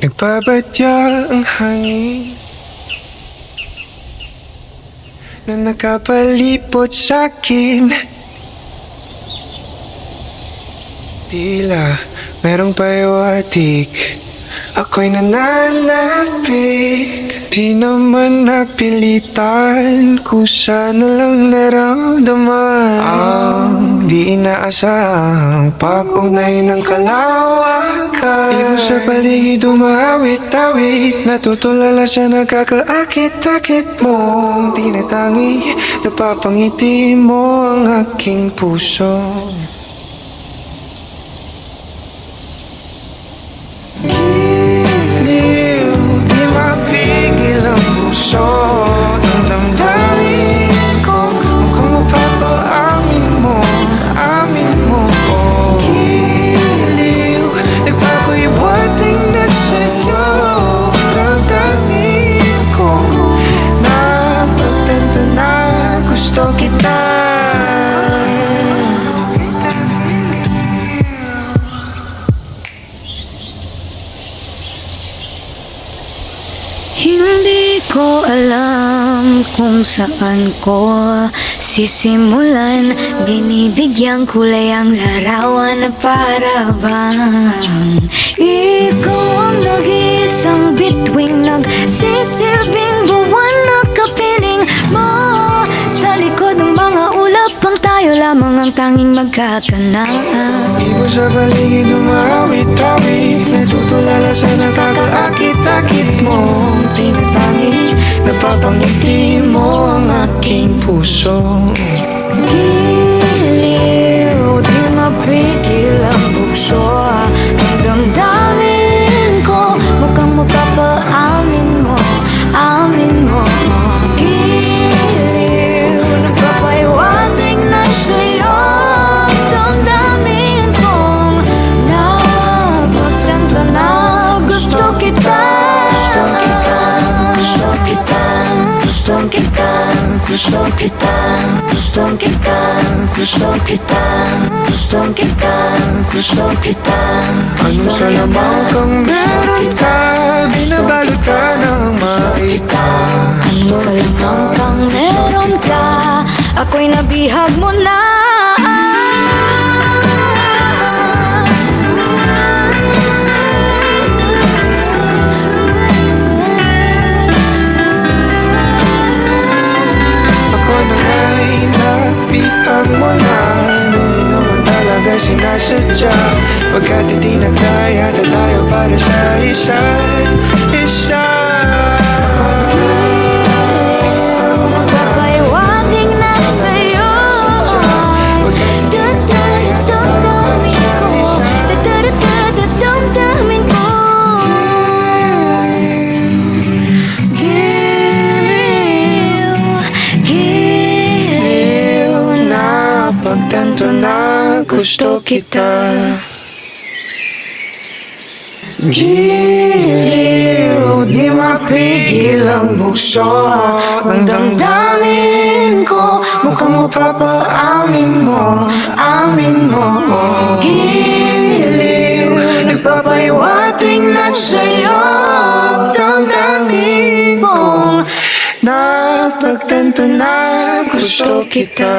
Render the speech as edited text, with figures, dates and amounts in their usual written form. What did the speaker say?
Nagbabadya ang hangin na nakapalipot sa'kin. Tila merong pahiwatig, ako'y nananapik. Di naman napilitan, kusa na lang naramdaman ang di inaasahang pag-unay ng kalawakan. Di ko sa paligid umawit-awit, natutulala sa nakakaakit-akit mo. Tinatangi, napapangiti mo ang aking puso. So, ang damdamin ko, mukhang mapapaamin mo, amin mo. Giliw, nagpapahiwating na sa'yo. Ang damdamin ko, napagtanto na gusto kita. Hindi ko alam kung saan ko sisimulan. Binibigyan kulay ang larawan na para bang ikaw ang nag-iisang bituing, nagsisilbing buwan na kapiling mo. Sa likod ng mga ulap ang tayo lamang ang tanging magkakanaan. Di mo sa paligid umawit-awit, natutulala sa nakakaakit-akit mo. Tinatangi, napapangiti mo ang aking puso. Giliw, di mapigil ang bugso. Ang damdamin ko, mukhang mapapaamin mo, amin mo. Giliw, nagpapahiwatig na sa'yo. Ang damdamin kong napagtanto na gusto kita. Gusto kita, gusto kita, gusto kita, gusto kita, gusto kita, gusto kita. Anong salamang kang meron ka, binabalot ka ng maika. Anong salamang kang meron ka, ako'y nabihag mo na. Mo na, nung di naman talaga sinasadya. Pagkat hindi nagkaya na tayo para sa isa't isa. Magpapahiwatig na sa'yo. Damdamin ko, pagtanto na gusto kita. Giliw, di mapigil ang bugso. Ang damdamin ko, mukhang mapapaamin mo, amin mo. Giliw, nagpapahiwatig na sa'yo. Damdamin mo, napagtanto na gusto kita.